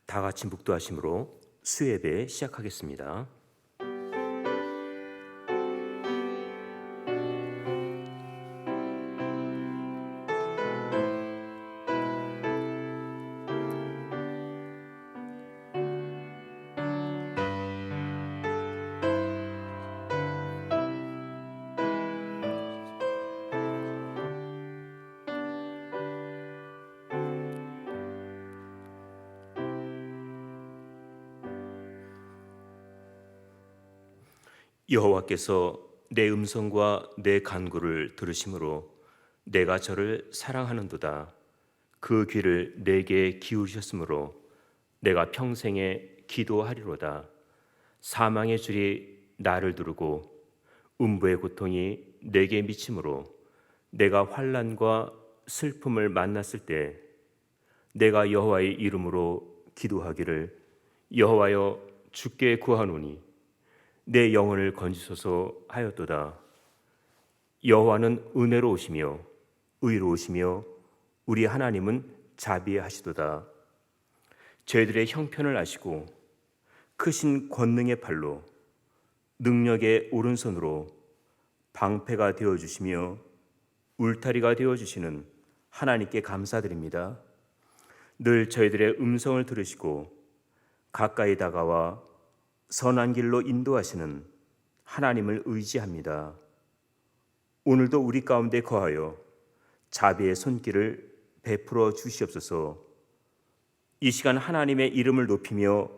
다 같이 묵도하심으로 수예배 시작하겠습니다. 여호와께서 내 음성과 내 간구를 들으심으로 내가 저를 사랑하는도다. 그 귀를 내게 기울이셨으므로 내가 평생에 기도하리로다. 사망의 줄이 나를 두르고 음부의 고통이 내게 미치므로 내가 환난과 슬픔을 만났을 때 내가 여호와의 이름으로 기도하기를 여호와여 주께 구하노니 내 영혼을 건지소서 하였도다. 여호와는 은혜로우시며 의로우시며 우리 하나님은 자비하시도다. 저희들의 형편을 아시고 크신 권능의 팔로 능력의 오른손으로 방패가 되어주시며 울타리가 되어주시는 하나님께 감사드립니다. 늘 저희들의 음성을 들으시고 가까이 다가와 선한 길로 인도하시는 하나님을 의지합니다. 오늘도 우리 가운데 거하여 자비의 손길을 베풀어 주시옵소서. 이 시간 하나님의 이름을 높이며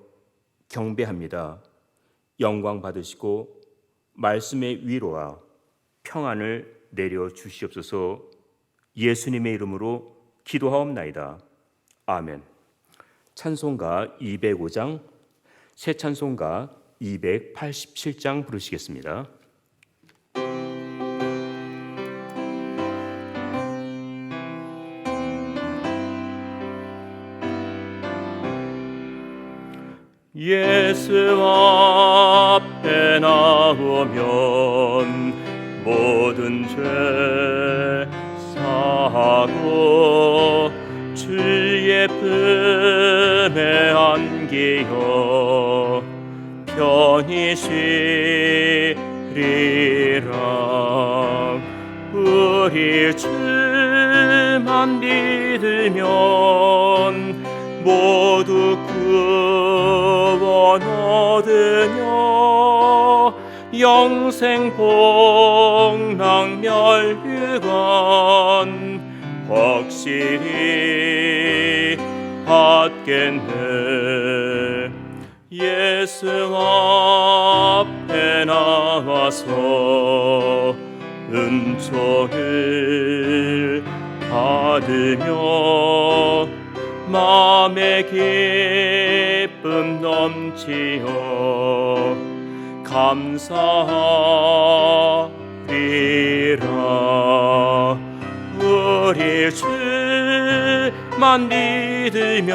경배합니다. 영광 받으시고 말씀의 위로와 평안을 내려 주시옵소서. 예수님의 이름으로 기도하옵나이다. 아멘. 찬송가 205장, 새 찬송가 287장 부르시겠습니다. 예수 앞에 나오면 모든 죄 사하고 주의 품에 안기어 편히 쉬리라. 우리 주만 믿으면 모두 구원 얻으며 영생 복락 멸류관 확실히 받겠네. 예수 앞에 나와서 은총을 받으며 마음의 기쁨 넘치어 감사하리라. 우리 주만 믿으면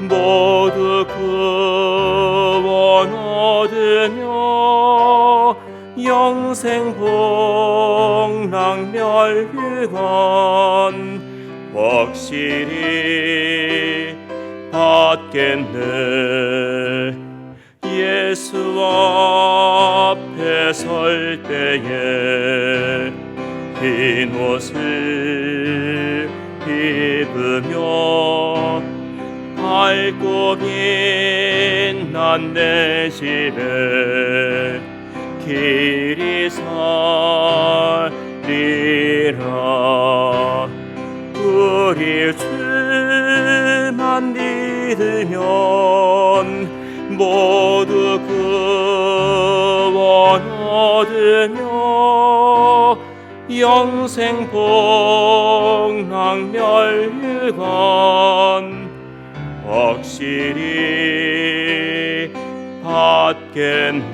모두 구원 얻으며 영생 복락 멸류관 확실히 받겠네. 예수 앞에 설 때에 흰 옷을 입으며 밝고 빛난 내 집에 길이 서리라. 우리 주만 믿으면 모두 구원 얻으며 영생 복락 멸류관 확실히 받겠네.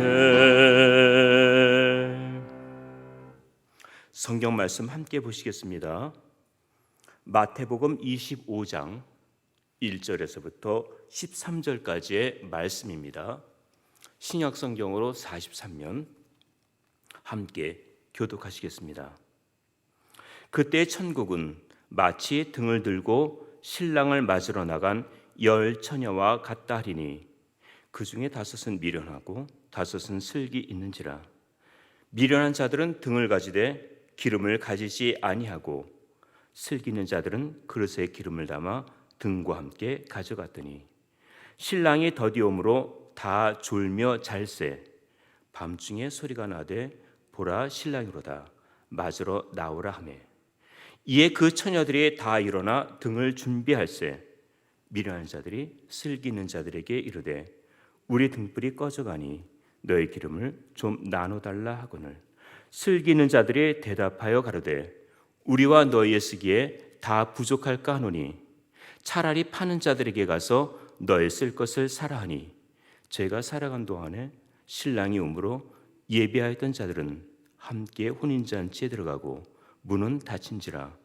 성경 말씀 함께 보시겠습니다. 마태복음 25장 1절에서부터 13절까지의 말씀입니다. 신약 성경으로 43면 함께 교독하시겠습니다. 그때 천국은 마치 등을 들고 신랑을 맞으러 나간 열 처녀와 같다 하리니 그 중에 5은 미련하고 5은 슬기 있는지라. 미련한 자들은 등을 가지되 기름을 가지지 아니하고 슬기 있는 자들은 그릇에 기름을 담아 등과 함께 가져갔더니 신랑이 더디옴으로 다 졸며 잘세 밤중에 소리가 나되 보라 신랑이로다 맞으러 나오라 하매 이에 그 처녀들이 다 일어나 등을 준비할세 미련한 자들이 슬기 있는 자들에게 이르되 우리 등불이 꺼져가니 너의 기름을 좀 나눠달라 하거늘 슬기 있는 자들이 대답하여 가로되 우리와 너희의 쓰기에 다 부족할까 하노니 차라리 파는 자들에게 가서 너의 쓸 것을 사라 하니 제가 살아간 동안에 신랑이 오므로 예비하였던 자들은 함께 혼인잔치에 들어가고 문은 닫힌지라.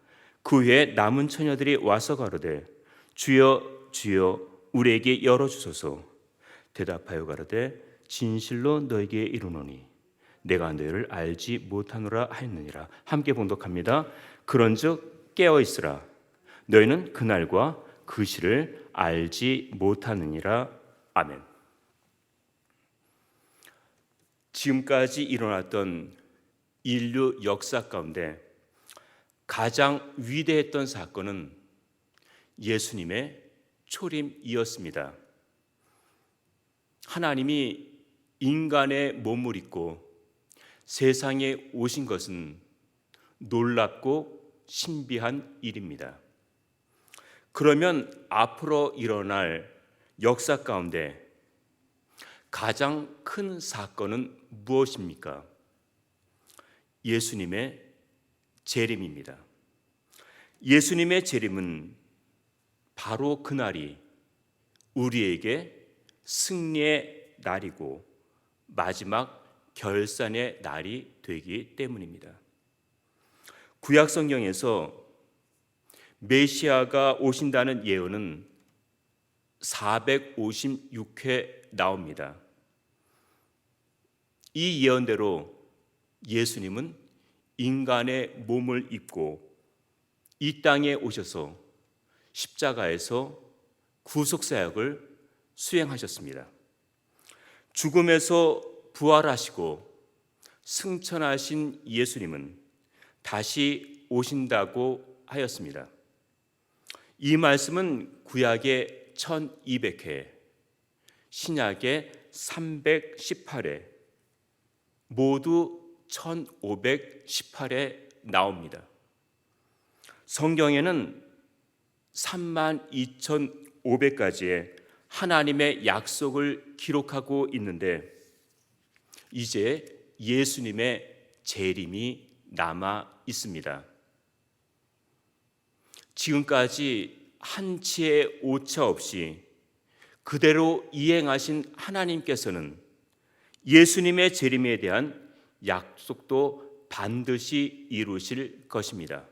그 후에 남은 처녀들이 와서 가로되 주여 주여 우리에게 열어주소서. 대답하여 가로되 진실로 너에게 이르노니 내가 너희를 알지 못하노라 하였느니라. 함께 봉독합니다. 그런즉 깨어 있으라. 너희는 그날과 그 시를 알지 못하느니라. 아멘. 지금까지 일어났던 인류 역사 가운데 가장 위대했던 사건은 예수님의 초림이었습니다. 하나님이 인간의 몸을 입고 세상에 오신 것은 놀랍고 신비한 일입니다. 그러면 앞으로 일어날 역사 가운데 가장 큰 사건은 무엇입니까? 예수님의 재림입니다. 예수님의 재림은 바로 그날이 우리에게 승리의 날이고 마지막 결산의 날이 되기 때문입니다. 구약 성경에서 메시아가 오신다는 예언은 456회 나옵니다. 이 예언대로 예수님은 인간의 몸을 입고 이 땅에 오셔서 십자가에서 구속사역을 수행하셨습니다. 죽음에서 부활하시고 승천하신 예수님은 다시 오신다고 하였습니다. 이 말씀은 구약의 1200회, 신약의 318회, 모두 1518회 나옵니다. 성경에는 32,500가지의 하나님의 약속을 기록하고 있는데 이제 예수님의 재림이 남아 있습니다. 지금까지 한치의 오차 없이 그대로 이행하신 하나님께서는 예수님의 재림에 대한 약속도 반드시 이루실 것입니다.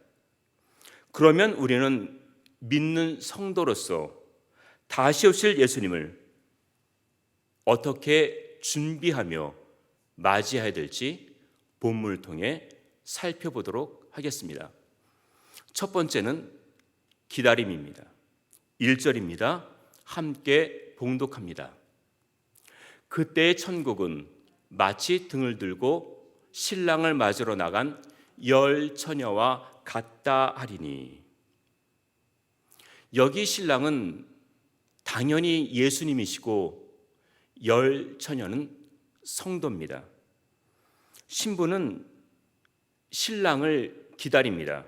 그러면 우리는 믿는 성도로서 다시 오실 예수님을 어떻게 준비하며 맞이해야 될지 본문을 통해 살펴보도록 하겠습니다. 첫 번째는 기다림입니다. 1절입니다. 함께 봉독합니다. 그때의 천국은 마치 등을 들고 신랑을 맞으러 나간 열 처녀와 같다 하리니. 여기 신랑은 당연히 예수님이시고 열 처녀는 성도입니다. 신부는 신랑을 기다립니다.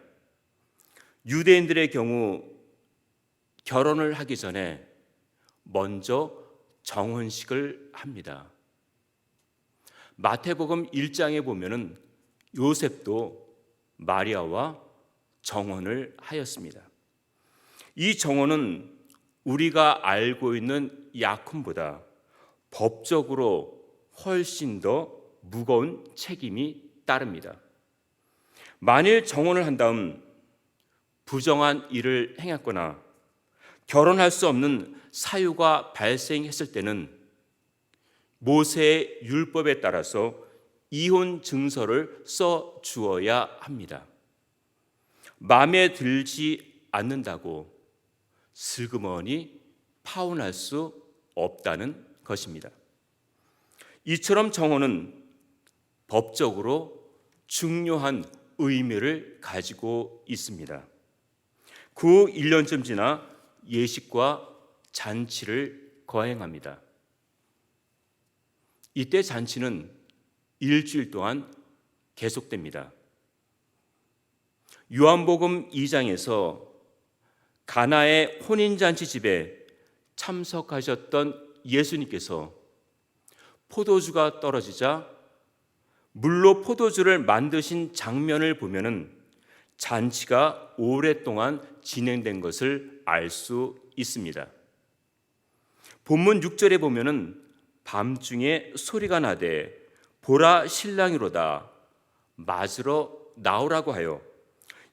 유대인들의 경우 결혼을 하기 전에 먼저 정혼식을 합니다. 마태복음 1장에 보면은 요셉도 마리아와 정혼을 하였습니다. 이 정혼은 우리가 알고 있는 약혼보다 법적으로 훨씬 더 무거운 책임이 따릅니다. 만일 정혼을 한 다음 부정한 일을 행했거나 결혼할 수 없는 사유가 발생했을 때는 모세의 율법에 따라서 이혼 증서를 써 주어야 합니다. 마음에 들지 않는다고 슬그머니 파혼할 수 없다는 것입니다. 이처럼 정혼은 법적으로 중요한 의미를 가지고 있습니다. 그 1년쯤 지나 예식과 잔치를 거행합니다. 이때 잔치는 일주일 동안 계속됩니다. 요한복음 2장에서 가나의 혼인잔치 집에 참석하셨던 예수님께서 포도주가 떨어지자 물로 포도주를 만드신 장면을 보면은 잔치가 오랫동안 진행된 것을 알 수 있습니다. 본문 6절에 보면은 밤중에 소리가 나되 보라 신랑이로다 맞으러 나오라고 하여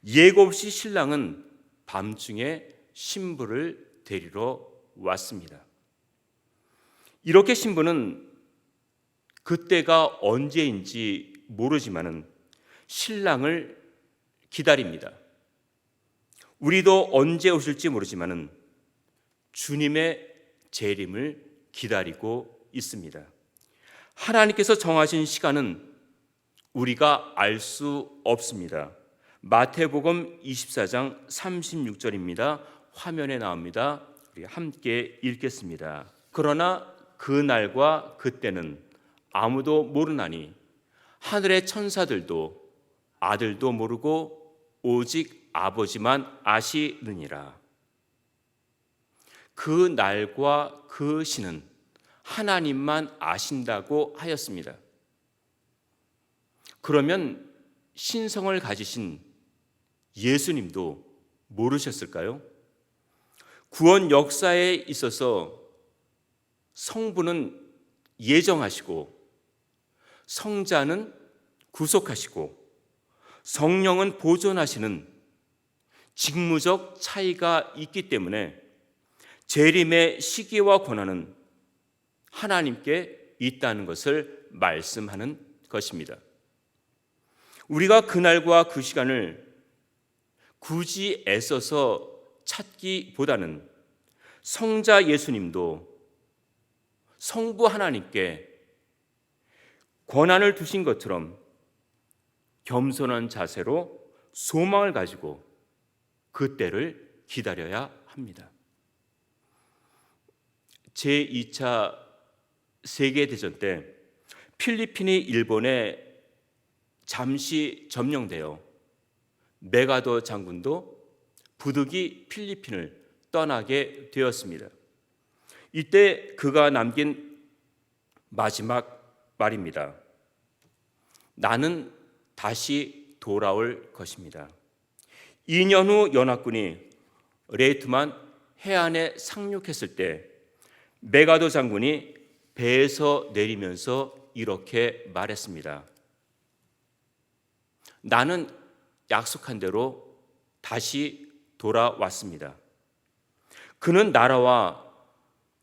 예고 없이 신랑은 밤중에 신부를 데리러 왔습니다. 이렇게 신부는 그때가 언제인지 모르지만은 신랑을 기다립니다. 우리도 언제 오실지 모르지만은 주님의 재림을 기다리고 있습니다. 하나님께서 정하신 시간은 우리가 알 수 없습니다. 마태복음 24장 36절입니다. 화면에 나옵니다. 우리 함께 읽겠습니다. 그러나 그 날과 그때는 아무도 모르나니 하늘의 천사들도 아들도 모르고 오직 아버지만 아시느니라. 그 날과 그 시는 하나님만 아신다고 하였습니다. 그러면 신성을 가지신 예수님도 모르셨을까요? 구원 역사에 있어서 성부는 예정하시고 성자는 구속하시고 성령은 보존하시는 직무적 차이가 있기 때문에 재림의 시기와 권한은 하나님께 있다는 것을 말씀하는 것입니다. 우리가 그날과 그 시간을 굳이 애써서 찾기보다는 성자 예수님도 성부 하나님께 권한을 두신 것처럼 겸손한 자세로 소망을 가지고 그때를 기다려야 합니다. 제2차 세계대전 때 필리핀이 일본에 잠시 점령되어 메가더 장군도 부득이 필리핀을 떠나게 되었습니다. 이때 그가 남긴 마지막 말입니다. 나는 다시 돌아올 것입니다. 2년 후 연합군이 레이트만 해안에 상륙했을 때 메가더 장군이 배에서 내리면서 이렇게 말했습니다. 나는 약속한 대로 다시 돌아왔습니다. 그는 나라와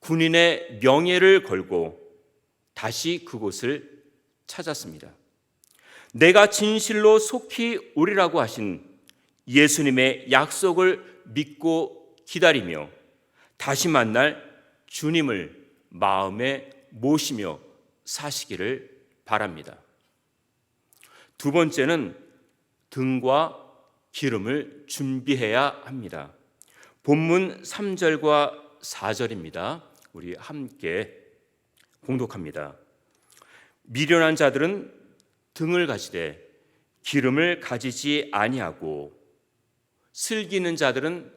군인의 명예를 걸고 다시 그곳을 찾았습니다. 내가 진실로 속히 오리라고 하신 예수님의 약속을 믿고 기다리며 다시 만날 주님을 마음에 모시며 사시기를 바랍니다. 두 번째는 등과 기름을 준비해야 합니다. 본문 3절과 4절입니다. 우리 함께 공독합니다. 미련한 자들은 등을 가지되 기름을 가지지 아니하고 슬기는 자들은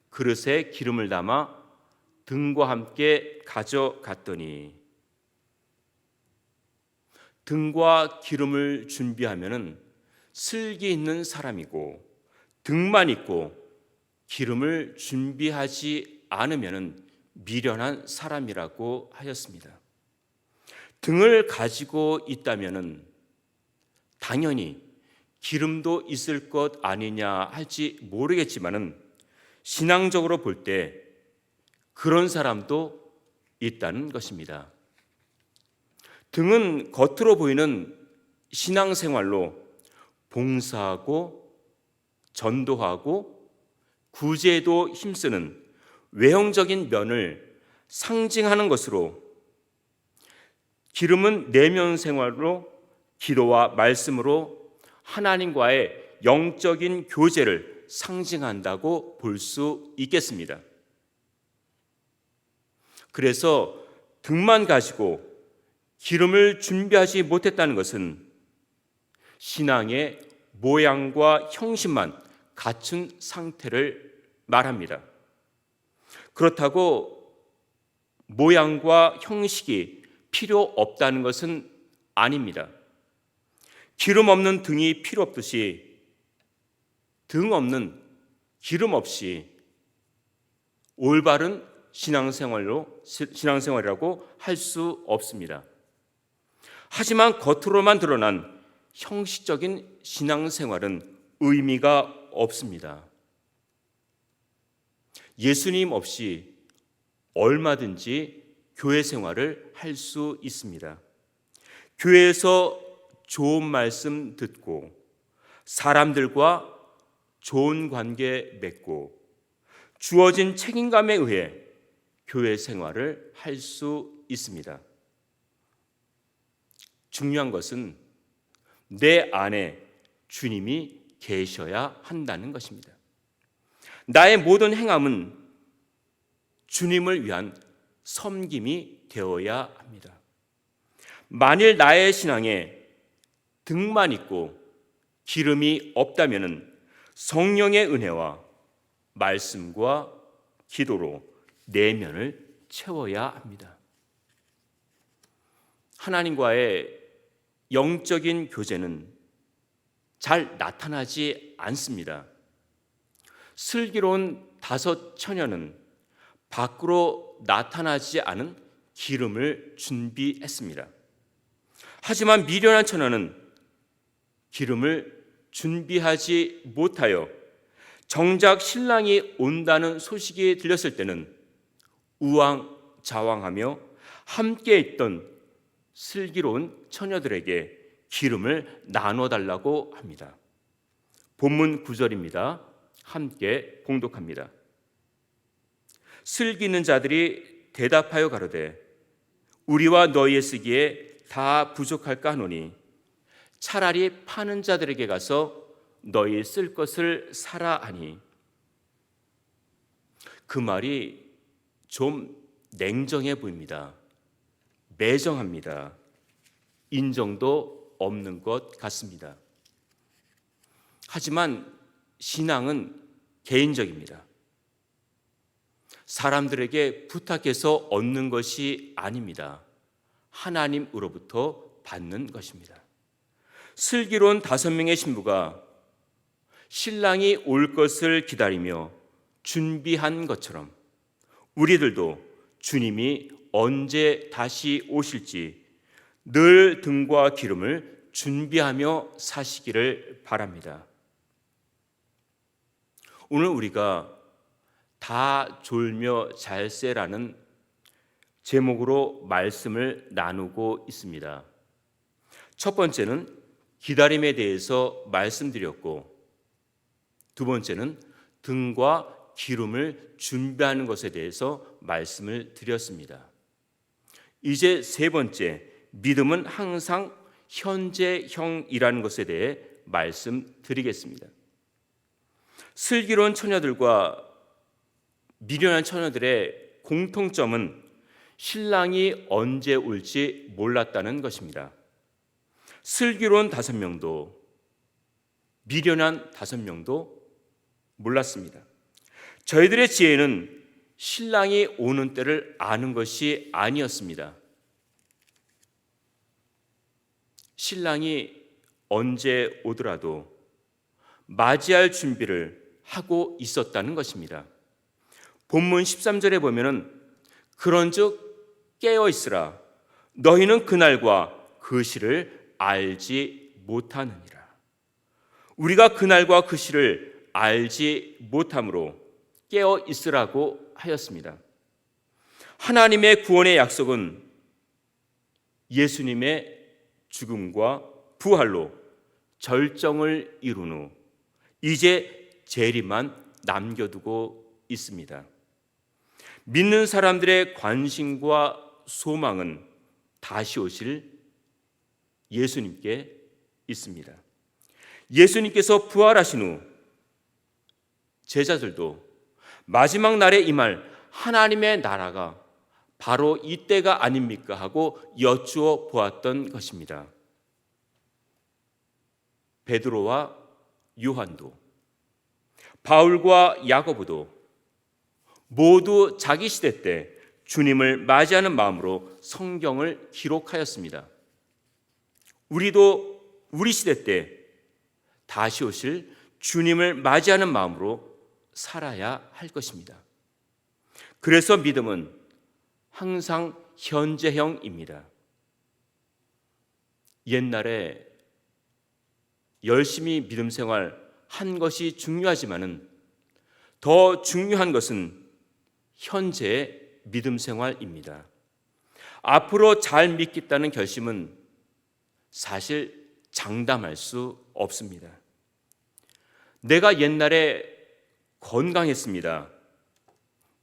그릇에 기름을 담아 등과 함께 가져갔더니 등과 기름을 준비하면은 슬기 있는 사람이고 등만 있고 기름을 준비하지 않으면은 미련한 사람이라고 하였습니다. 등을 가지고 있다면은 당연히 기름도 있을 것 아니냐 할지 모르겠지만은 신앙적으로 볼 때 그런 사람도 있다는 것입니다. 등은 겉으로 보이는 신앙생활로 봉사하고 전도하고 구제에도 힘쓰는 외형적인 면을 상징하는 것으로, 기름은 내면 생활로, 기도와 말씀으로 하나님과의 영적인 교제를 상징한다고 볼 수 있겠습니다. 그래서 등만 가지고 기름을 준비하지 못했다는 것은 신앙의 모양과 형식만 갖춘 상태를 말합니다. 그렇다고 모양과 형식이 필요 없다는 것은 아닙니다. 기름 없는 등이 필요 없듯이 등 없는 기름 없이 올바른 신앙생활이라고 할 수 없습니다. 하지만 겉으로만 드러난 형식적인 신앙생활은 의미가 없습니다. 예수님 없이 얼마든지 교회 생활을 할 수 있습니다. 교회에서 좋은 말씀 듣고 사람들과 좋은 관계 맺고 주어진 책임감에 의해 교회 생활을 할 수 있습니다. 중요한 것은 내 안에 주님이 계셔야 한다는 것입니다. 나의 모든 행함은 주님을 위한 섬김이 되어야 합니다. 만일 나의 신앙에 등만 있고 기름이 없다면 성령의 은혜와 말씀과 기도로 내면을 채워야 합니다. 하나님과의 영적인 교제는 잘 나타나지 않습니다. 슬기로운 5 처녀는 밖으로 나타나지 않은 기름을 준비했습니다. 하지만 미련한 처녀는 기름을 준비하지 못하여 정작 신랑이 온다는 소식이 들렸을 때는 우왕좌왕하며 함께 있던 슬기로운 처녀들에게 기름을 나눠달라고 합니다. 본문 9절입니다. 함께 봉독합니다. 슬기 있는 자들이 대답하여 가로되 우리와 너희의 쓰기에 다 부족할까 하노니 차라리 파는 자들에게 가서 너희 쓸 것을 사라 하니. 그 말이 좀 냉정해 보입니다. 매정합니다. 인정도 없는 것 같습니다. 하지만 신앙은 개인적입니다. 사람들에게 부탁해서 얻는 것이 아닙니다. 하나님으로부터 받는 것입니다. 슬기로운 5명의 신부가 신랑이 올 것을 기다리며 준비한 것처럼 우리들도 주님이 언제 다시 오실지 늘 등과 기름을 준비하며 사시기를 바랍니다. 오늘 우리가 다 졸며 잘세라는 제목으로 말씀을 나누고 있습니다. 첫 번째는 기다림에 대해서 말씀드렸고, 두 번째는 등과 기름을 준비하는 것에 대해서 말씀을 드렸습니다. 이제 세 번째, 믿음은 항상 현재형이라는 것에 대해 말씀드리겠습니다. 슬기로운 처녀들과 미련한 처녀들의 공통점은 신랑이 언제 올지 몰랐다는 것입니다. 슬기로운 5명도 미련한 5명도 몰랐습니다. 저희들의 지혜는 신랑이 오는 때를 아는 것이 아니었습니다. 신랑이 언제 오더라도 맞이할 준비를 하고 있었다는 것입니다. 본문 13절에 보면은 그런즉 깨어 있으라 너희는 그날과 그 시를 알지 못하느니라. 우리가 그날과 그 시를 알지 못함으로 깨어 있으라고 하였습니다. 하나님의 구원의 약속은 예수님의 죽음과 부활로 절정을 이룬 후 이제 재림만 남겨두고 있습니다. 믿는 사람들의 관심과 소망은 다시 오실 예수님께 있습니다. 예수님께서 부활하신 후 제자들도 마지막 날에 임할 하나님의 나라가 바로 이때가 아닙니까 하고 여쭈어 보았던 것입니다. 베드로와 요한도, 바울과 야고보도 모두 자기 시대 때 주님을 맞이하는 마음으로 성경을 기록하였습니다. 우리도 우리 시대 때 다시 오실 주님을 맞이하는 마음으로 살아야 할 것입니다. 그래서 믿음은 항상 현재형입니다. 옛날에 열심히 믿음 생활 한 것이 중요하지만은 더 중요한 것은 현재의 믿음 생활입니다. 앞으로 잘 믿겠다는 결심은 사실 장담할 수 없습니다. 내가 옛날에 건강했습니다.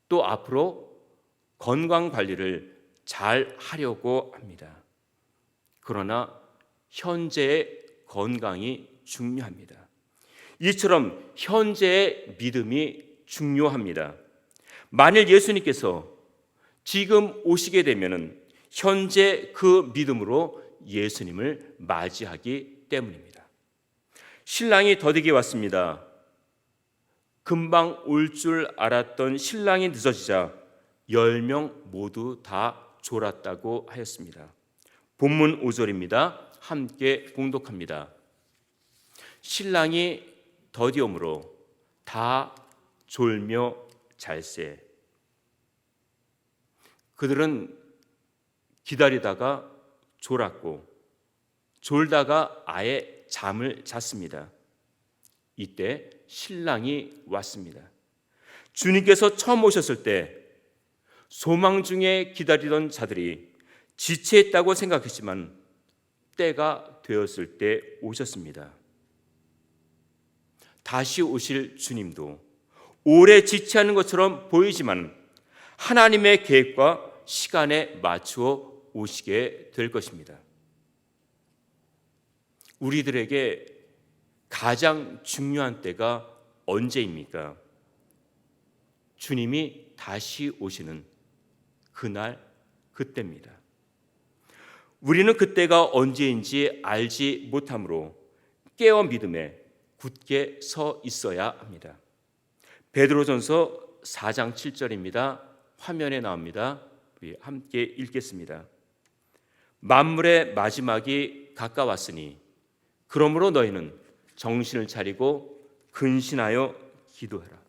또 앞으로 건강 관리를 잘 하려고 합니다. 그러나 현재의 건강이 중요합니다. 이처럼 현재의 믿음이 중요합니다. 만일 예수님께서 지금 오시게 되면은 현재 그 믿음으로 예수님을 맞이하기 때문입니다. 신랑이 더디게 왔습니다. 금방 올 줄 알았던 신랑이 늦어지자 10명 모두 다 졸았다고 하였습니다. 본문 5절입니다. 함께 봉독합니다. 신랑이 더디옴으로 다 졸며 잘세. 그들은 기다리다가 졸았고 졸다가 아예 잠을 잤습니다. 이때 신랑이 왔습니다. 주님께서 처음 오셨을 때 소망 중에 기다리던 자들이 지체했다고 생각했지만 때가 되었을 때 오셨습니다. 다시 오실 주님도 오래 지체하는 것처럼 보이지만 하나님의 계획과 시간에 맞추어 오시게 될 것입니다. 우리들에게 가장 중요한 때가 언제입니까? 주님이 다시 오시는 그날, 그때입니다. 우리는 그때가 언제인지 알지 못하므로 깨어 믿음에 굳게 서 있어야 합니다. 베드로전서 4장 7절입니다. 화면에 나옵니다. 우리 함께 읽겠습니다. 만물의 마지막이 가까웠으니 그러므로 너희는 정신을 차리고 근신하여 기도하라.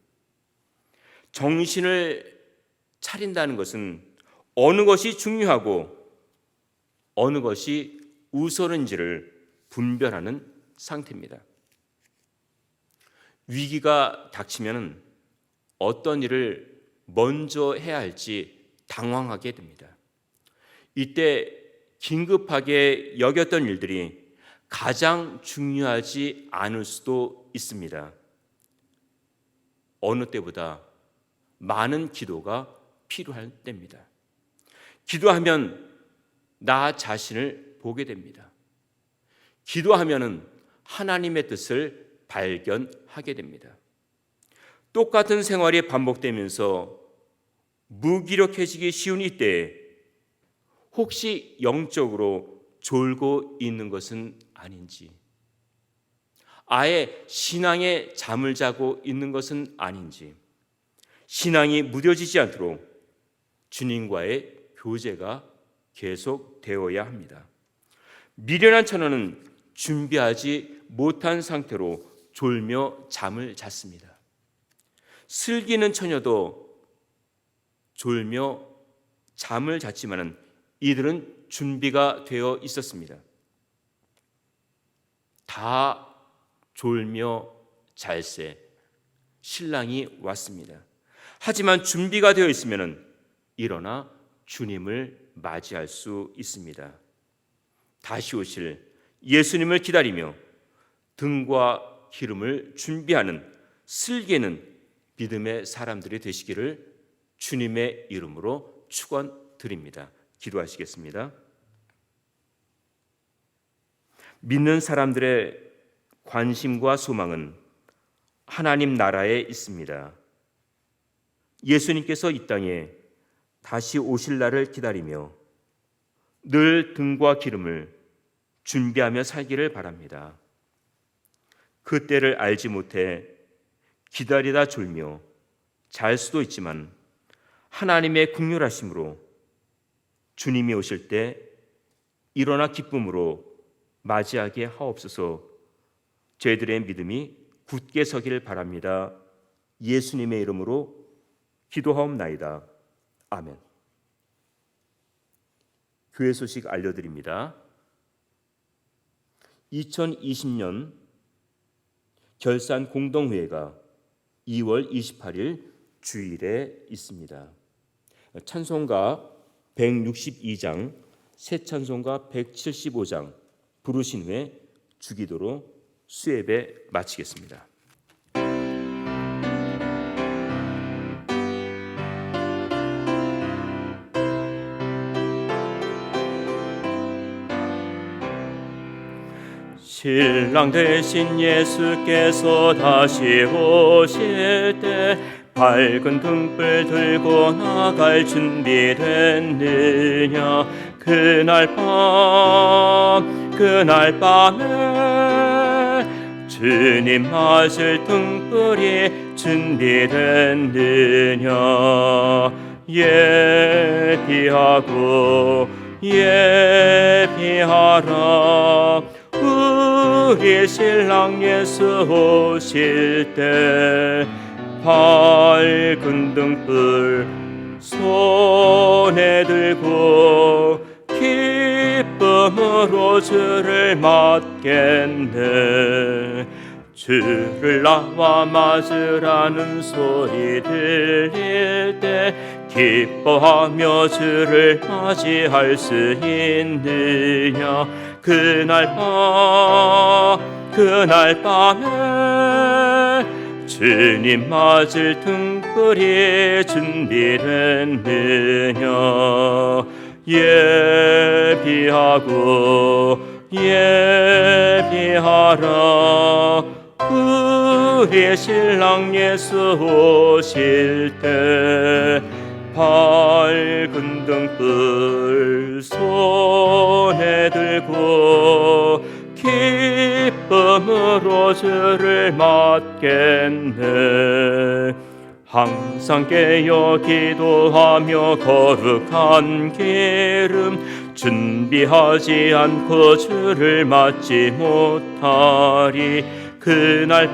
정신을 차린다는 것은 어느 것이 중요하고 어느 것이 우선인지를 분별하는 상태입니다. 위기가 닥치면 어떤 일을 먼저 해야 할지 당황하게 됩니다. 이때 긴급하게 여겼던 일들이 가장 중요하지 않을 수도 있습니다. 어느 때보다 많은 기도가 필요할 때입니다. 기도하면 나 자신을 보게 됩니다. 기도하면은 하나님의 뜻을 발견하게 됩니다. 똑같은 생활이 반복되면서 무기력해지기 쉬운 이때에 혹시 영적으로 졸고 있는 것은 아닌지, 아예 신앙에 잠을 자고 있는 것은 아닌지, 신앙이 무뎌지지 않도록 주님과의 교제가 계속되어야 합니다. 미련한 처녀는 준비하지 못한 상태로 졸며 잠을 잤습니다. 슬기는 처녀도 졸며 잠을 잤지만은 이들은 준비가 되어 있었습니다. 다 졸며 잘세 신랑이 왔습니다. 하지만 준비가 되어 있으면은 일어나 주님을 맞이할 수 있습니다. 다시 오실 예수님을 기다리며 등과 기름을 준비하는 슬기는 믿음의 사람들이 되시기를 주님의 이름으로 축원드립니다. 기도하시겠습니다. 믿는 사람들의 관심과 소망은 하나님 나라에 있습니다. 예수님께서 이 땅에 다시 오실 날을 기다리며 늘 등과 기름을 준비하며 살기를 바랍니다. 그때를 알지 못해 기다리다 졸며 잘 수도 있지만 하나님의 긍휼하심으로 주님이 오실 때 일어나 기쁨으로 맞이하게 하옵소서. 저희들의 믿음이 굳게 서기를 바랍니다. 예수님의 이름으로 기도하옵나이다. 아멘. 교회 소식 알려드립니다. 2020년 결산 공동회의가 2월 28일 주일에 있습니다. 찬송가 162장, 새 찬송가 175장 부르신 후에 주기도로 수예배 마치겠습니다. 신랑 되신 예수께서 다시 오실 때 밝은 등불 들고 나갈 준비됐느냐. 그날 밤에 주님 맞을 등불이 준비됐느냐. 예비하라. 우리 신랑 예수 오실 때 밝은 등불 손에 들고 기쁨으로 주를 맞겠네. 주를 나와 맞으라는 소리 들릴 때 기뻐하며 주를 맞이할 수 있느냐. 그날 밤에 주님 맞을 등불이 준비됐느냐. 예비하라. 우리 신랑 예수 오실 때 밝은 등불 손에 들고 기쁨으로 주를 맞겠네. 항상 깨어 기도하며 거룩한 기름 준비하지 않고 주를 맞지 못하리. 그날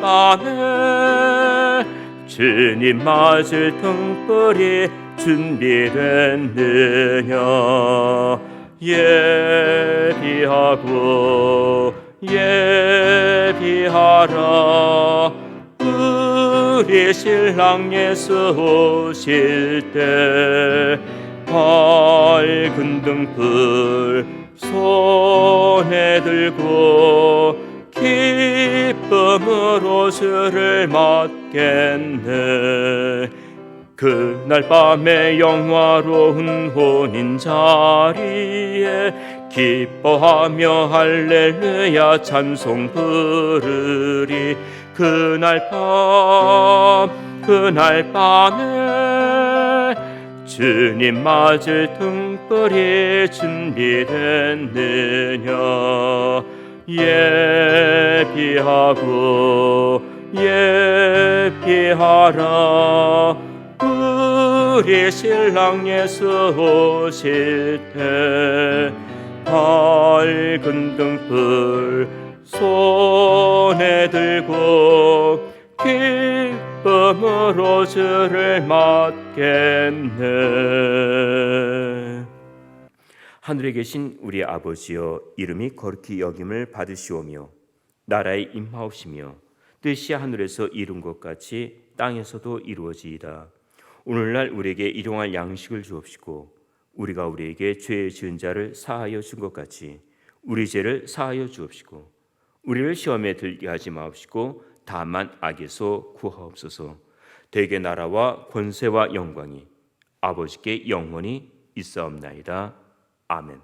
밤에 주님 맞을 등불이 준비됐느냐. 예비하라. 우리 신랑 예수 오실 때 밝은 등불 손에 들고 기쁨으로 주를 맞겠네. 그날 밤에 영화로운 혼인 자리에 기뻐하며 할렐루야 찬송 부르리. 그날 밤에 주님 맞을 등불이 준비됐느냐. 예비하라. 우리 신랑 예수 오실 때 밝은 등불 손에 들고 기쁨으로 주를 맞겠네. 하늘에 계신 우리 아버지여, 이름이 거룩히 여김을 받으시오며 나라에 임하옵시며 뜻이 하늘에서 이룬 것 같이 땅에서도 이루어지이다. 오늘날 우리에게 일용할 양식을 주옵시고 우리가 우리에게 죄 지은 자를 사하여 준 것 같이 우리 죄를 사하여 주옵시고 우리를 시험에 들게 하지 마옵시고 다만 악에서 구하옵소서. 대개 나라와 권세와 영광이 아버지께 영원히 있사옵나이다. 아멘.